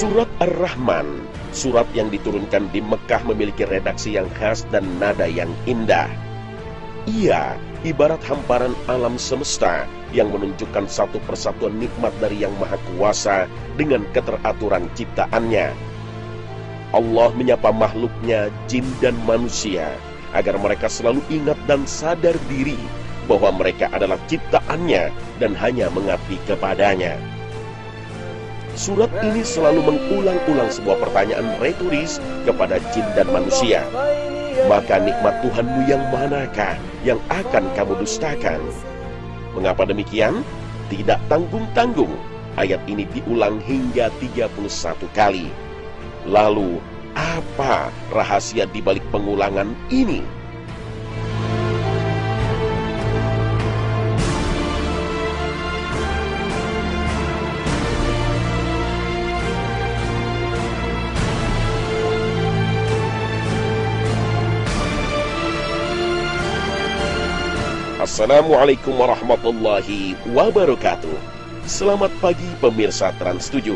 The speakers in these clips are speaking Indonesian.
Surat Ar-Rahman, surat yang diturunkan di Mekah memiliki redaksi yang khas dan nada yang indah. Ia ibarat hamparan alam semesta yang menunjukkan satu persatuan nikmat dari Yang Maha Kuasa dengan keteraturan ciptaannya. Allah menyapa makhluknya, jin dan manusia, agar mereka selalu ingat dan sadar diri bahwa mereka adalah ciptaannya dan hanya mengabdi kepadanya. Surat ini selalu mengulang-ulang sebuah pertanyaan retoris kepada jin dan manusia. Maka nikmat Tuhanmu yang manakah yang akan kamu dustakan? Mengapa demikian? Tidak tanggung-tanggung. Ayat ini diulang hingga 31 kali. Lalu, apa rahasia di balik pengulangan ini? Assalamualaikum warahmatullahi wabarakatuh. Selamat pagi pemirsa Trans7.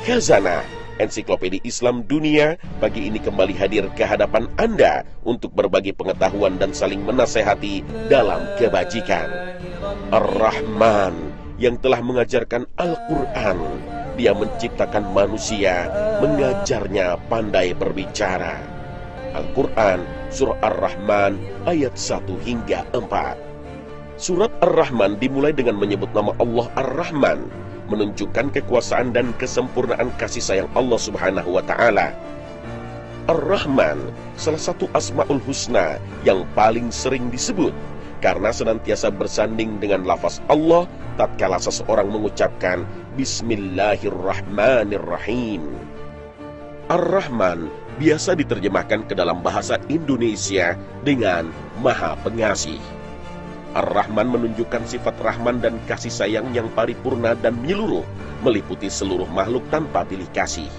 Khazanah Ensiklopedia Islam Dunia pagi ini kembali hadir ke hadapan Anda untuk berbagi pengetahuan dan saling menasehati dalam kebajikan. Ar-Rahman yang telah mengajarkan Al-Quran, Dia menciptakan manusia, mengajarnya pandai berbicara. Al-Quran, Surah Ar-Rahman, ayat 1 hingga 4. Surat Ar-Rahman dimulai dengan menyebut nama Allah Ar-Rahman, menunjukkan kekuasaan dan kesempurnaan kasih sayang Allah Subhanahu wa Ta'ala. Ar-Rahman, salah satu Asmaul Husna yang paling sering disebut, karena senantiasa bersanding dengan lafaz Allah tatkala seseorang mengucapkan Bismillahirrahmanirrahim. Ar-Rahman biasa diterjemahkan ke dalam bahasa Indonesia dengan Maha Pengasih. Ar-Rahman menunjukkan sifat rahman dan kasih sayang yang paripurna dan menyeluruh, meliputi seluruh makhluk tanpa pilih kasih.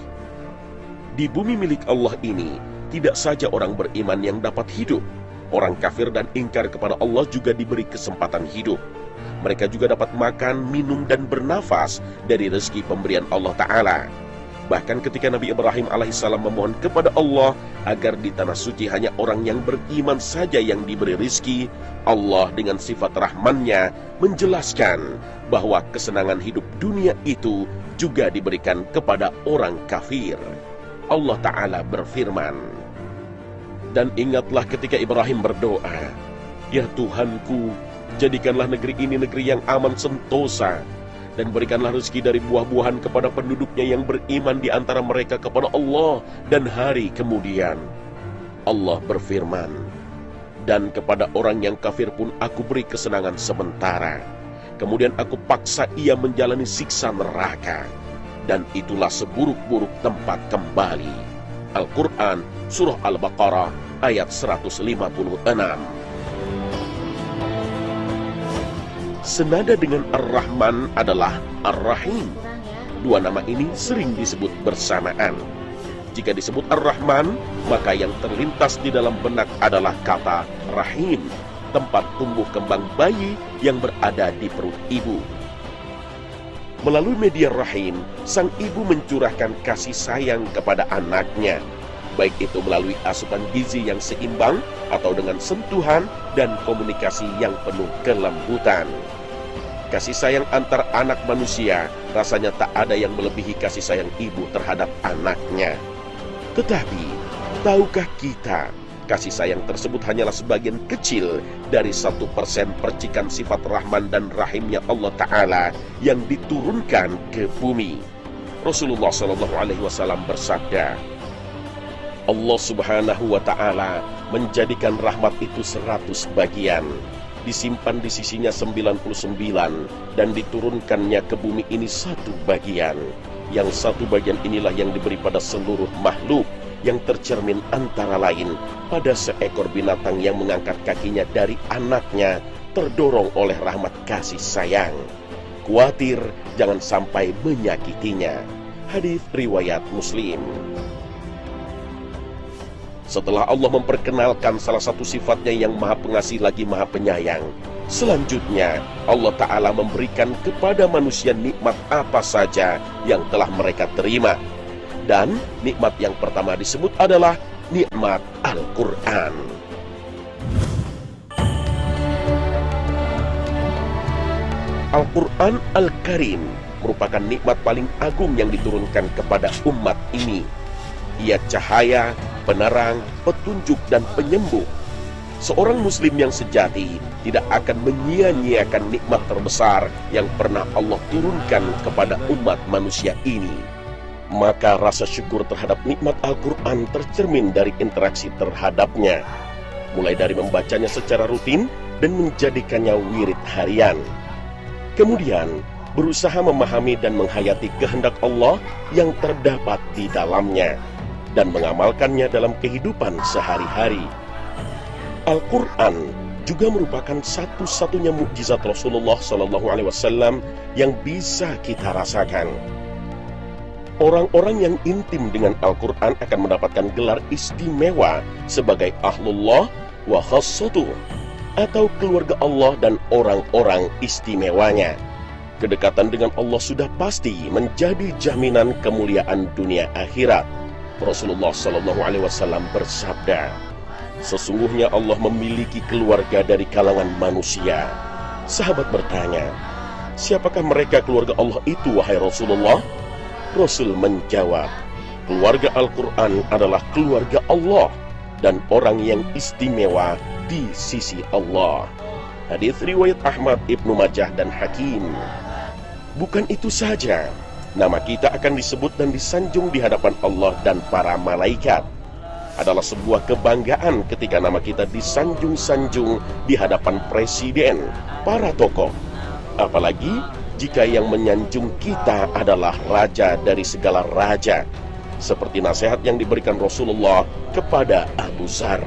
Di bumi milik Allah ini, tidak saja orang beriman yang dapat hidup, orang kafir dan ingkar kepada Allah juga diberi kesempatan hidup. Mereka juga dapat makan, minum, dan bernafas dari rezeki pemberian Allah Ta'ala. Bahkan ketika Nabi Ibrahim alaihissalam memohon kepada Allah agar di tanah suci hanya orang yang beriman saja yang diberi rizki, Allah dengan sifat rahmannya menjelaskan bahwa kesenangan hidup dunia itu juga diberikan kepada orang kafir. Allah Ta'ala berfirman, dan ingatlah ketika Ibrahim berdoa, Ya Tuhanku, jadikanlah negeri ini negeri yang aman sentosa, dan berikanlah rezeki dari buah-buahan kepada penduduknya yang beriman di antara mereka kepada Allah dan hari kemudian. Allah berfirman, dan kepada orang yang kafir pun aku beri kesenangan sementara, kemudian aku paksa ia menjalani siksa neraka, dan itulah seburuk-buruk tempat kembali. Al-Quran, Surah Al-Baqarah, ayat 156. Senada dengan Ar-Rahman adalah Ar-Rahim. Dua nama ini sering disebut bersamaan. Jika disebut Ar-Rahman, maka yang terlintas di dalam benak adalah kata Rahim, tempat tumbuh kembang bayi yang berada di perut ibu. Melalui media rahim, sang ibu mencurahkan kasih sayang kepada anaknya, baik itu melalui asupan gizi yang seimbang atau dengan sentuhan dan komunikasi yang penuh kelembutan. Kasih sayang antar anak manusia rasanya tak ada yang melebihi kasih sayang ibu terhadap anaknya. Tetapi, tahukah kita, kasih sayang tersebut hanyalah sebagian kecil dari 1% percikan sifat Rahman dan Rahimnya Allah Ta'ala yang diturunkan ke bumi. Rasulullah SAW bersabda, Allah Subhanahu wa Ta'ala menjadikan rahmat itu 100 bagian, disimpan di sisinya 99, dan diturunkannya ke bumi ini 1 bagian. Yang 1 bagian inilah yang diberi pada seluruh makhluk, yang tercermin antara lain pada seekor binatang yang mengangkat kakinya dari anaknya, terdorong oleh rahmat kasih sayang. Khawatir jangan sampai menyakitinya. Hadis riwayat Muslim. Setelah Allah memperkenalkan salah satu sifatnya yang Maha Pengasih lagi Maha Penyayang, selanjutnya Allah Ta'ala memberikan kepada manusia nikmat apa saja yang telah mereka terima. Dan nikmat yang pertama disebut adalah nikmat Al-Quran. Al-Quran Al-Karim merupakan nikmat paling agung yang diturunkan kepada umat ini. Ia cahaya, penerang, petunjuk, dan penyembuh. Seorang muslim yang sejati tidak akan menyia-nyiakan nikmat terbesar yang pernah Allah turunkan kepada umat manusia ini. Maka rasa syukur terhadap nikmat Al-Quran tercermin dari interaksi terhadapnya, mulai dari membacanya secara rutin dan menjadikannya wirid harian. Kemudian berusaha memahami dan menghayati kehendak Allah yang terdapat di dalamnya dan mengamalkannya dalam kehidupan sehari-hari. Al-Quran juga merupakan satu-satunya mukjizat Rasulullah SAW yang bisa kita rasakan. Orang-orang yang intim dengan Al-Quran akan mendapatkan gelar istimewa sebagai Ahlullah wa Khassatuh, atau keluarga Allah dan orang-orang istimewanya. Kedekatan dengan Allah sudah pasti menjadi jaminan kemuliaan dunia akhirat. Rasulullah SAW bersabda, "Sesungguhnya Allah memiliki keluarga dari kalangan manusia." Sahabat bertanya, "Siapakah mereka keluarga Allah itu, wahai Rasulullah?" Rasul menjawab, "Keluarga Al-Quran adalah keluarga Allah dan orang yang istimewa di sisi Allah." Hadits riwayat Ahmad, Ibnu Majah, dan Hakim. Bukan itu saja, nama kita akan disebut dan disanjung di hadapan Allah dan para malaikat. Adalah sebuah kebanggaan ketika nama kita disanjung-sanjung di hadapan presiden, para tokoh. Apalagi jika yang menyanjung kita adalah raja dari segala raja, seperti nasihat yang diberikan Rasulullah kepada Abu Dzar.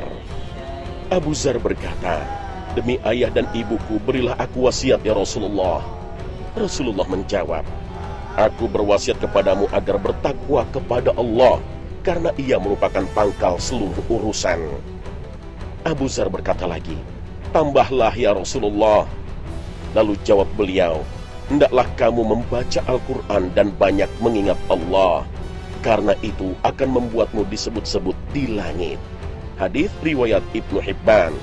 Abu Dzar berkata, "Demi ayah dan ibuku, berilah aku wasiat ya Rasulullah." Rasulullah menjawab, "Aku berwasiat kepadamu agar bertakwa kepada Allah, karena ia merupakan pangkal seluruh urusan." Abu Dzar berkata lagi, "Tambahlah ya Rasulullah." Lalu jawab beliau, "Hendaklah kamu membaca Al-Quran dan banyak mengingat Allah, karena itu akan membuatmu disebut-sebut di langit." Hadits riwayat Ibnu Hibban.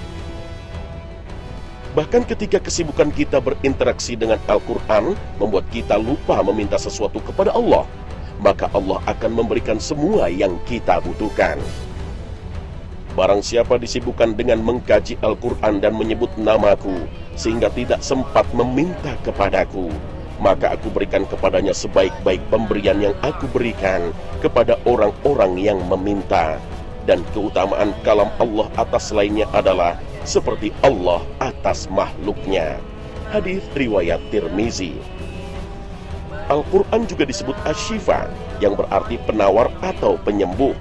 Bahkan ketika kesibukan kita berinteraksi dengan Al-Quran membuat kita lupa meminta sesuatu kepada Allah, maka Allah akan memberikan semua yang kita butuhkan. Barang siapa disibukkan dengan mengkaji Al-Quran dan menyebut namaku, sehingga tidak sempat meminta kepadaku, maka aku berikan kepadanya sebaik-baik pemberian yang aku berikan kepada orang-orang yang meminta. Dan keutamaan kalam Allah atas lainnya adalah seperti Allah atas makhluknya. Hadits riwayat Tirmizi. Al-Quran juga disebut Asy-Syifa, yang berarti penawar atau penyembuh.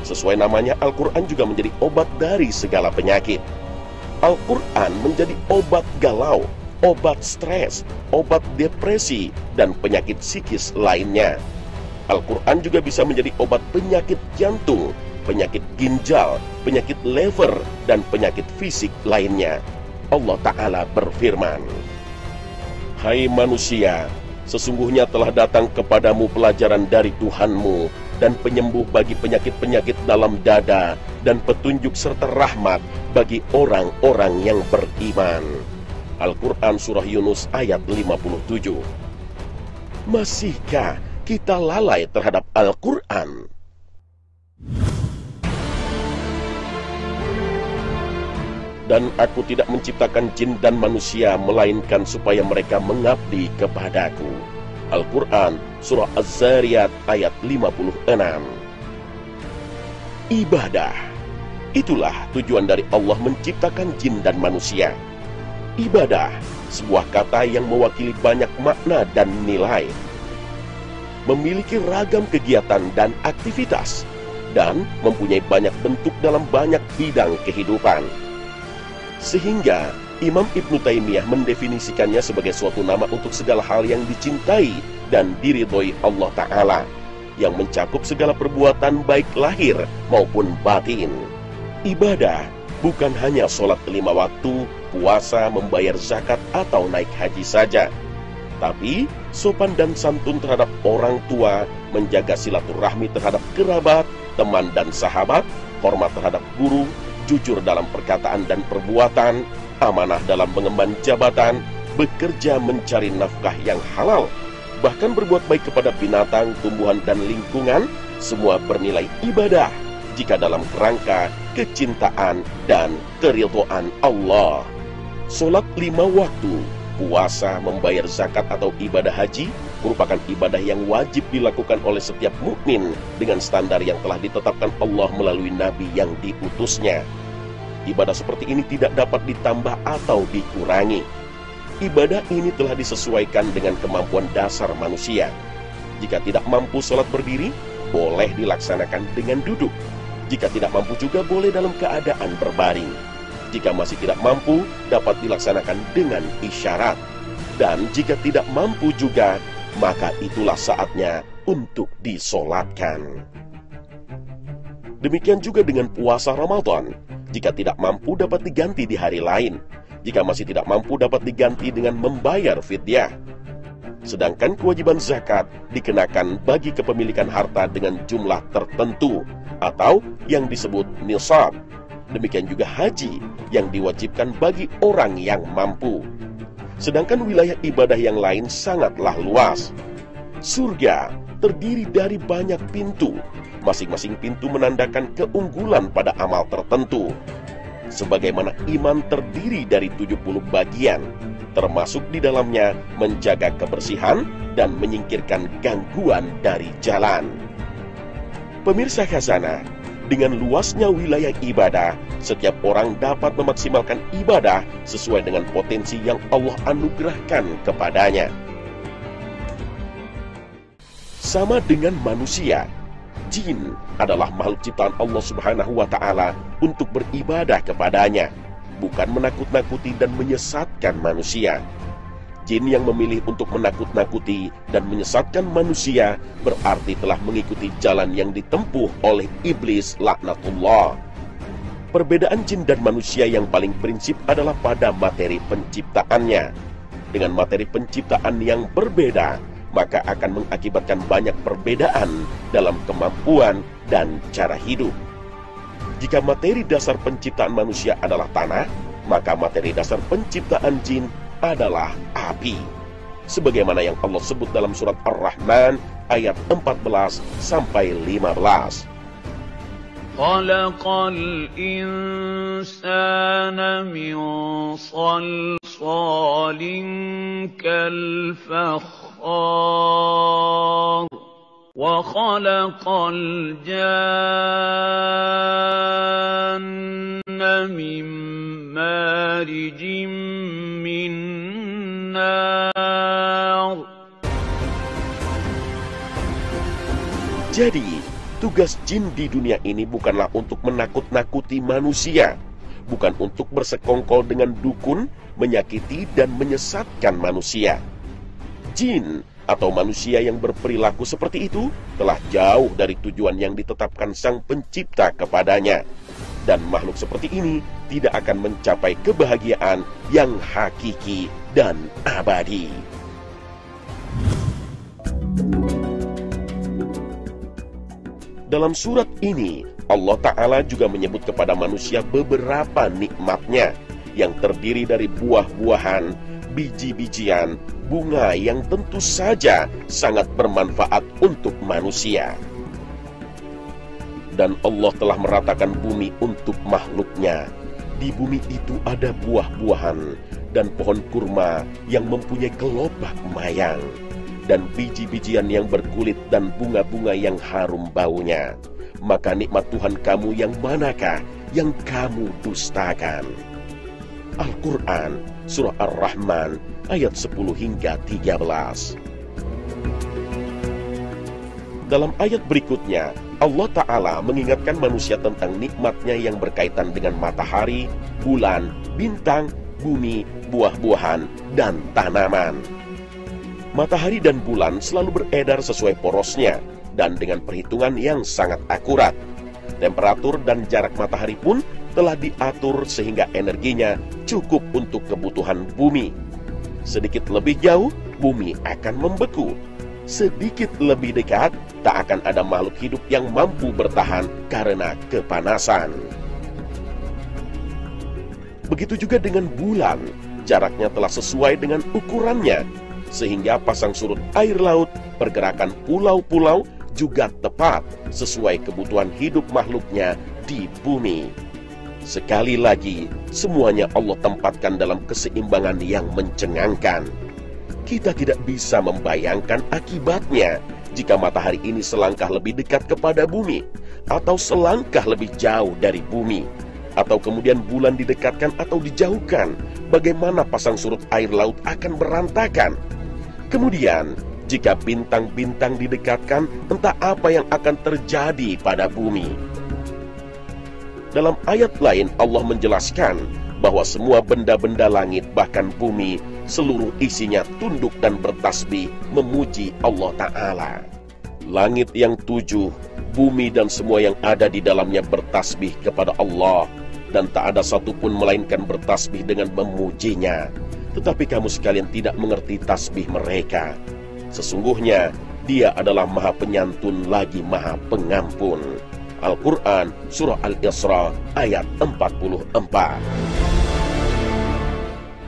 Sesuai namanya, Al-Quran juga menjadi obat dari segala penyakit. Al-Quran menjadi obat galau, obat stres, obat depresi, dan penyakit psikis lainnya. Al-Quran juga bisa menjadi obat penyakit jantung, penyakit ginjal, penyakit lever, dan penyakit fisik lainnya. Allah Ta'ala berfirman, "Hai manusia, sesungguhnya telah datang kepadamu pelajaran dari Tuhanmu, dan penyembuh bagi penyakit-penyakit dalam dada, dan petunjuk serta rahmat bagi orang-orang yang beriman." Al-Quran Surah Yunus ayat 57. Masihkah kita lalai terhadap Al-Quran? Dan aku tidak menciptakan jin dan manusia melainkan supaya mereka mengabdi kepadaku. Al-Quran Surah Az-Zariyat ayat 56. Ibadah, itulah tujuan dari Allah menciptakan jin dan manusia. Ibadah, sebuah kata yang mewakili banyak makna dan nilai, memiliki ragam kegiatan dan aktivitas, dan mempunyai banyak bentuk dalam banyak bidang kehidupan. Sehingga Imam Ibnu Taimiyah mendefinisikannya sebagai suatu nama untuk segala hal yang dicintai dan diridhoi Allah Ta'ala, yang mencakup segala perbuatan baik lahir maupun batin. Ibadah bukan hanya sholat 5 waktu, puasa, membayar zakat, atau naik haji saja. Tapi sopan dan santun terhadap orang tua, menjaga silaturahmi terhadap kerabat, teman dan sahabat, hormat terhadap guru, jujur dalam perkataan dan perbuatan, amanah dalam mengemban jabatan, bekerja mencari nafkah yang halal, bahkan berbuat baik kepada binatang, tumbuhan dan lingkungan, semua bernilai ibadah jika dalam kerangka kecintaan dan keridhaan Allah. Sholat 5 waktu, puasa, membayar zakat atau ibadah haji merupakan ibadah yang wajib dilakukan oleh setiap mukmin dengan standar yang telah ditetapkan Allah melalui nabi yang diutusnya. Ibadah seperti ini tidak dapat ditambah atau dikurangi. Ibadah ini telah disesuaikan dengan kemampuan dasar manusia. Jika tidak mampu sholat berdiri, boleh dilaksanakan dengan duduk. Jika tidak mampu juga boleh dalam keadaan berbaring. Jika masih tidak mampu, dapat dilaksanakan dengan isyarat. Dan jika tidak mampu juga, maka itulah saatnya untuk disolatkan. Demikian juga dengan puasa Ramadan. Jika tidak mampu, dapat diganti di hari lain. Jika masih tidak mampu, dapat diganti dengan membayar fidyah. Sedangkan kewajiban zakat dikenakan bagi kepemilikan harta dengan jumlah tertentu atau yang disebut nisab. Demikian juga haji yang diwajibkan bagi orang yang mampu. Sedangkan wilayah ibadah yang lain sangatlah luas. Surga terdiri dari banyak pintu. Masing-masing pintu menandakan keunggulan pada amal tertentu. Sebagaimana iman terdiri dari 70 bagian, termasuk di dalamnya menjaga kebersihan dan menyingkirkan gangguan dari jalan. Pemirsa Khazanah, dengan luasnya wilayah ibadah, setiap orang dapat memaksimalkan ibadah sesuai dengan potensi yang Allah anugerahkan kepadanya. Sama dengan manusia, jin adalah makhluk ciptaan Allah Subhanahu wa Ta'ala untuk beribadah kepadanya, bukan menakut-nakuti dan menyesatkan manusia. Jin yang memilih untuk menakut-nakuti dan menyesatkan manusia berarti telah mengikuti jalan yang ditempuh oleh iblis laknatullah. Perbedaan jin dan manusia yang paling prinsip adalah pada materi penciptaannya. Dengan materi penciptaan yang berbeda, maka akan mengakibatkan banyak perbedaan dalam kemampuan dan cara hidup. Jika materi dasar penciptaan manusia adalah tanah, maka materi dasar penciptaan jin adalah api. Sebagaimana yang Allah sebut dalam surat Ar-Rahman ayat 14 sampai 15. Khalaqal insana min salsalin kal fakhar wa khalaqal janna min marijim min nar. Jadi, tugas jin di dunia ini bukanlah untuk menakut-nakuti manusia, bukan untuk bersekongkol dengan dukun, menyakiti dan menyesatkan manusia. Jin atau manusia yang berperilaku seperti itu telah jauh dari tujuan yang ditetapkan Sang Pencipta kepadanya. Dan makhluk seperti ini tidak akan mencapai kebahagiaan yang hakiki dan abadi. Dalam surat ini, Allah Ta'ala juga menyebut kepada manusia beberapa nikmatnya yang terdiri dari buah-buahan, biji-bijian, bunga yang tentu saja sangat bermanfaat untuk manusia. Dan Allah telah meratakan bumi untuk makhluknya. Di bumi itu ada buah-buahan dan pohon kurma yang mempunyai kelopak mayang, dan biji-bijian yang berkulit dan bunga-bunga yang harum baunya. Maka nikmat Tuhan kamu yang manakah yang kamu dustakan? Al-Quran, Surah Ar-Rahman, ayat 10 hingga 13. Dalam ayat berikutnya, Allah Ta'ala mengingatkan manusia tentang nikmatnya yang berkaitan dengan matahari, bulan, bintang, bumi, buah-buahan, dan tanaman. Matahari dan bulan selalu beredar sesuai porosnya dan dengan perhitungan yang sangat akurat. Temperatur dan jarak matahari pun telah diatur sehingga energinya cukup untuk kebutuhan bumi. Sedikit lebih jauh, bumi akan membeku. Sedikit lebih dekat, tak akan ada makhluk hidup yang mampu bertahan karena kepanasan. Begitu juga dengan bulan, jaraknya telah sesuai dengan ukurannya, sehingga pasang surut air laut, pergerakan pulau-pulau juga tepat sesuai kebutuhan hidup makhluknya di bumi. Sekali lagi, semuanya Allah tempatkan dalam keseimbangan yang mencengangkan. Kita tidak bisa membayangkan akibatnya jika matahari ini selangkah lebih dekat kepada bumi, atau selangkah lebih jauh dari bumi, atau kemudian bulan didekatkan atau dijauhkan. Bagaimana pasang surut air laut akan berantakan. Kemudian, jika bintang-bintang didekatkan, entah apa yang akan terjadi pada bumi. Dalam ayat lain Allah menjelaskan bahwa semua benda-benda langit, bahkan bumi, seluruh isinya tunduk dan bertasbih memuji Allah Ta'ala. Langit yang 7, bumi dan semua yang ada di dalamnya bertasbih kepada Allah, dan tak ada satupun melainkan bertasbih dengan memujinya. Tetapi kamu sekalian tidak mengerti tasbih mereka. Sesungguhnya Dia adalah Maha Penyantun lagi Maha Pengampun. Al-Quran Surah Al-Isra ayat 44.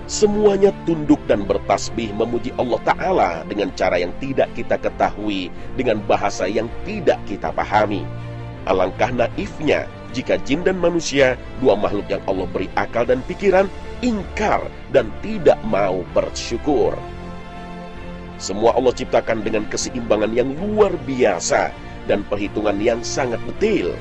Semuanya tunduk dan bertasbih memuji Allah Ta'ala dengan cara yang tidak kita ketahui, dengan bahasa yang tidak kita pahami. Alangkah naifnya jika jin dan manusia, dua makhluk yang Allah beri akal dan pikiran, ingkar dan tidak mau bersyukur. Semua Allah ciptakan dengan keseimbangan yang luar biasa dan perhitungan yang sangat detail.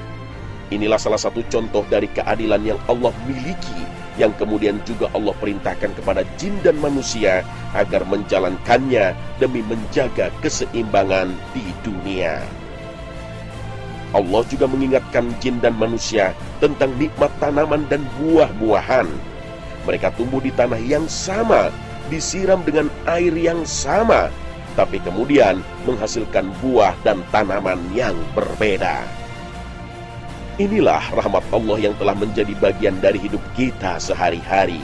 Inilah salah satu contoh dari keadilan yang Allah miliki, yang kemudian juga Allah perintahkan kepada jin dan manusia agar menjalankannya demi menjaga keseimbangan di dunia. Allah juga mengingatkan jin dan manusia tentang nikmat tanaman dan buah-buahan. Mereka tumbuh di tanah yang sama, disiram dengan air yang sama, tapi kemudian menghasilkan buah dan tanaman yang berbeda. Inilah rahmat Allah yang telah menjadi bagian dari hidup kita sehari-hari,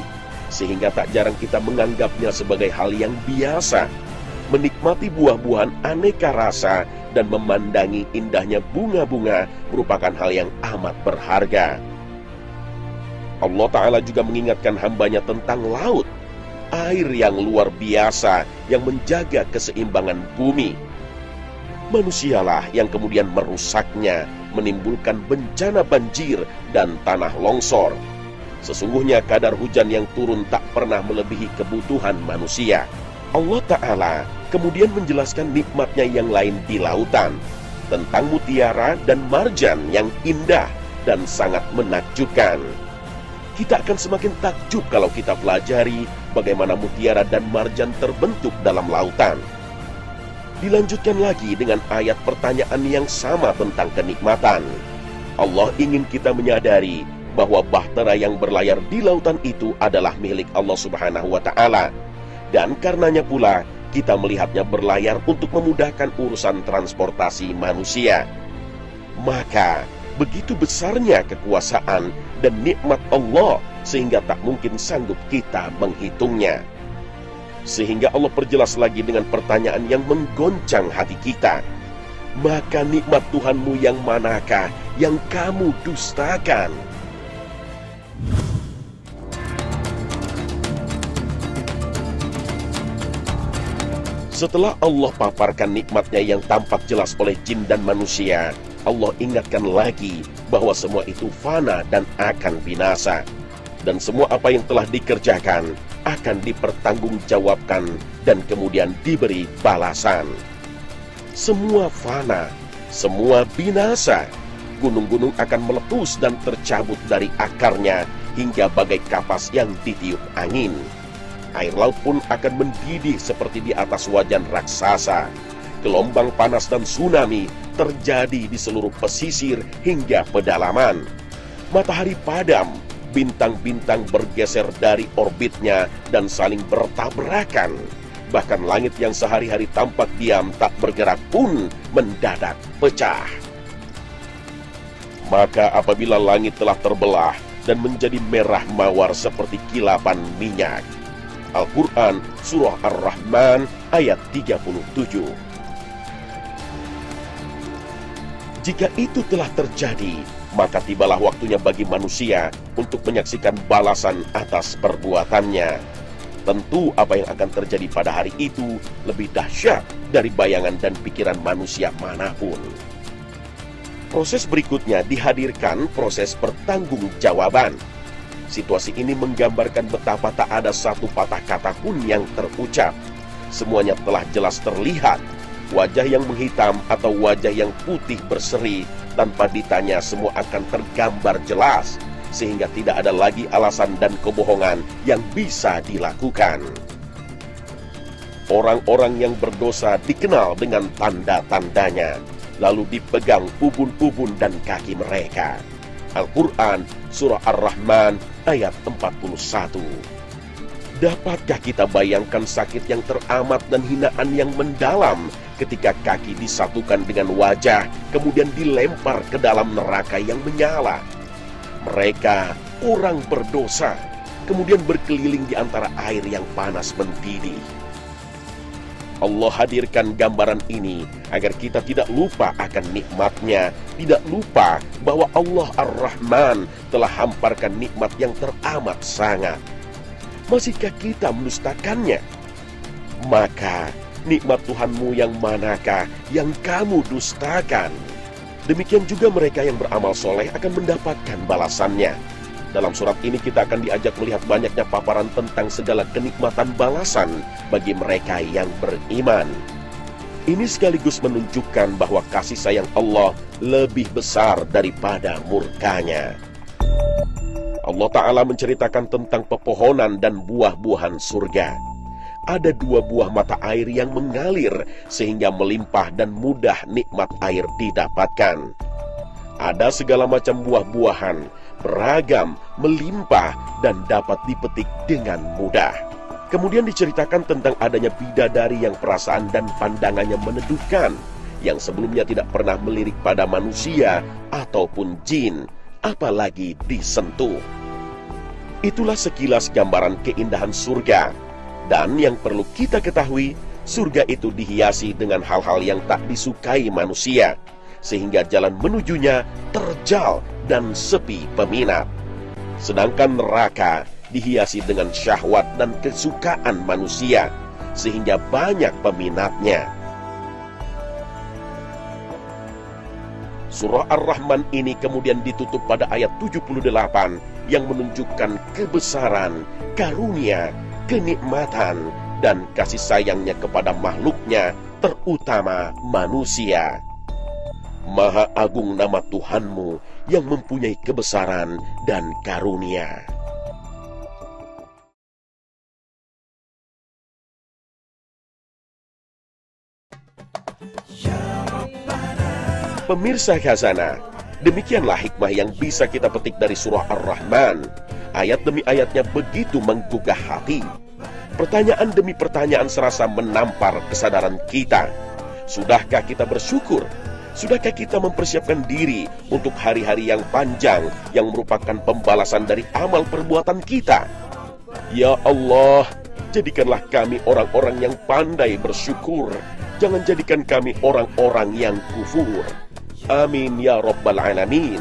sehingga tak jarang kita menganggapnya sebagai hal yang biasa. Menikmati buah-buahan aneka rasa dan memandangi indahnya bunga-bunga merupakan hal yang amat berharga. Allah Ta'ala juga mengingatkan hambanya tentang laut, air yang luar biasa yang menjaga keseimbangan bumi. Manusialah yang kemudian merusaknya, menimbulkan bencana banjir dan tanah longsor. Sesungguhnya kadar hujan yang turun tak pernah melebihi kebutuhan manusia. Allah Ta'ala kemudian menjelaskan nikmatnya yang lain di lautan, tentang mutiara dan marjan yang indah dan sangat menakjubkan. Kita akan semakin takjub kalau kita pelajari bagaimana mutiara dan marjan terbentuk dalam lautan. Dilanjutkan lagi dengan ayat pertanyaan yang sama tentang kenikmatan. Allah ingin kita menyadari bahwa bahtera yang berlayar di lautan itu adalah milik Allah Subhanahu wa Ta'ala. Dan karenanya pula kita melihatnya berlayar untuk memudahkan urusan transportasi manusia. Maka begitu besarnya kekuasaan dan nikmat Allah sehingga tak mungkin sanggup kita menghitungnya. Sehingga Allah perjelas lagi dengan pertanyaan yang menggoncang hati kita. Maka nikmat Tuhanmu yang manakah yang kamu dustakan? Setelah Allah paparkan nikmatnya yang tampak jelas oleh jin dan manusia, Allah ingatkan lagi bahwa semua itu fana dan akan binasa. Dan semua apa yang telah dikerjakan akan dipertanggungjawabkan dan kemudian diberi balasan. Semua fana, semua binasa. Gunung-gunung akan meletus dan tercabut dari akarnya hingga bagai kapas yang ditiup angin. Air laut pun akan mendidih seperti di atas wajan raksasa. Gelombang panas dan tsunami terjadi di seluruh pesisir hingga pedalaman. Matahari padam, bintang-bintang bergeser dari orbitnya dan saling bertabrakan. Bahkan langit yang sehari-hari tampak diam tak bergerak pun mendadak pecah. Maka apabila langit telah terbelah dan menjadi merah mawar seperti kilapan minyak, Al-Quran Surah Ar-Rahman ayat 37. Jika itu telah terjadi, maka tibalah waktunya bagi manusia untuk menyaksikan balasan atas perbuatannya. Tentu apa yang akan terjadi pada hari itu lebih dahsyat dari bayangan dan pikiran manusia manapun. Proses berikutnya dihadirkan proses pertanggungjawaban. Situasi ini menggambarkan betapa tak ada satu patah kata pun yang terucap. Semuanya telah jelas terlihat. Wajah yang menghitam atau wajah yang putih berseri, tanpa ditanya semua akan tergambar jelas, sehingga tidak ada lagi alasan dan kebohongan yang bisa dilakukan. Orang-orang yang berdosa dikenal dengan tanda-tandanya, lalu dipegang ubun-ubun dan kaki mereka. Al-Quran Surah Ar-Rahman ayat 41. Dapatkah kita bayangkan sakit yang teramat dan hinaan yang mendalam ketika kaki disatukan dengan wajah, kemudian dilempar ke dalam neraka yang menyala? Mereka orang berdosa, kemudian berkeliling di antara air yang panas mendidih. Allah hadirkan gambaran ini agar kita tidak lupa akan nikmatnya, tidak lupa bahwa Allah Ar-Rahman telah hamparkan nikmat yang teramat sangat. Masihkah kita mendustakannya? Maka nikmat Tuhanmu yang manakah yang kamu dustakan? Demikian juga mereka yang beramal soleh akan mendapatkan balasannya. Dalam surat ini kita akan diajak melihat banyaknya paparan tentang segala kenikmatan balasan bagi mereka yang beriman. Ini sekaligus menunjukkan bahwa kasih sayang Allah lebih besar daripada murkanya. Allah Ta'ala menceritakan tentang pepohonan dan buah-buahan surga. Ada 2 buah mata air yang mengalir sehingga melimpah dan mudah nikmat air didapatkan. Ada segala macam buah-buahan, beragam, melimpah, dan dapat dipetik dengan mudah. Kemudian diceritakan tentang adanya bidadari yang perasaan dan pandangannya meneduhkan, yang sebelumnya tidak pernah melirik pada manusia ataupun jin, apalagi disentuh. Itulah sekilas gambaran keindahan surga. Dan yang perlu kita ketahui, surga itu dihiasi dengan hal-hal yang tak disukai manusia, sehingga jalan menujunya terjal dan sepi peminat. Sedangkan neraka dihiasi dengan syahwat dan kesukaan manusia, sehingga banyak peminatnya. Surah Ar-Rahman ini kemudian ditutup pada ayat 78 yang menunjukkan kebesaran, karunia, kenikmatan, dan kasih sayangnya kepada makhluknya, terutama manusia. Maha agung nama Tuhanmu yang mempunyai kebesaran dan karunia. Pemirsa Khazanah, demikianlah hikmah yang bisa kita petik dari surah Ar-Rahman. Ayat demi ayatnya begitu menggugah hati. Pertanyaan demi pertanyaan serasa menampar kesadaran kita. Sudahkah kita bersyukur? Sudahkah kita mempersiapkan diri untuk hari-hari yang panjang yang merupakan pembalasan dari amal perbuatan kita? Ya Allah, jadikanlah kami orang-orang yang pandai bersyukur. Jangan jadikan kami orang-orang yang kufur. Amin ya Rabbal Alamin.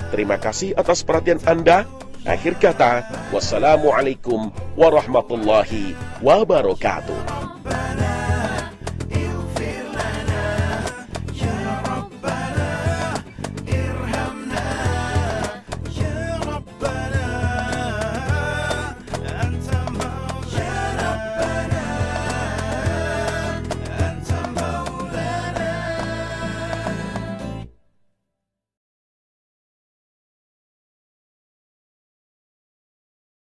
Terima kasih atas perhatian Anda. Akhir kata, wassalamualaikum warahmatullahi wabarakatuh.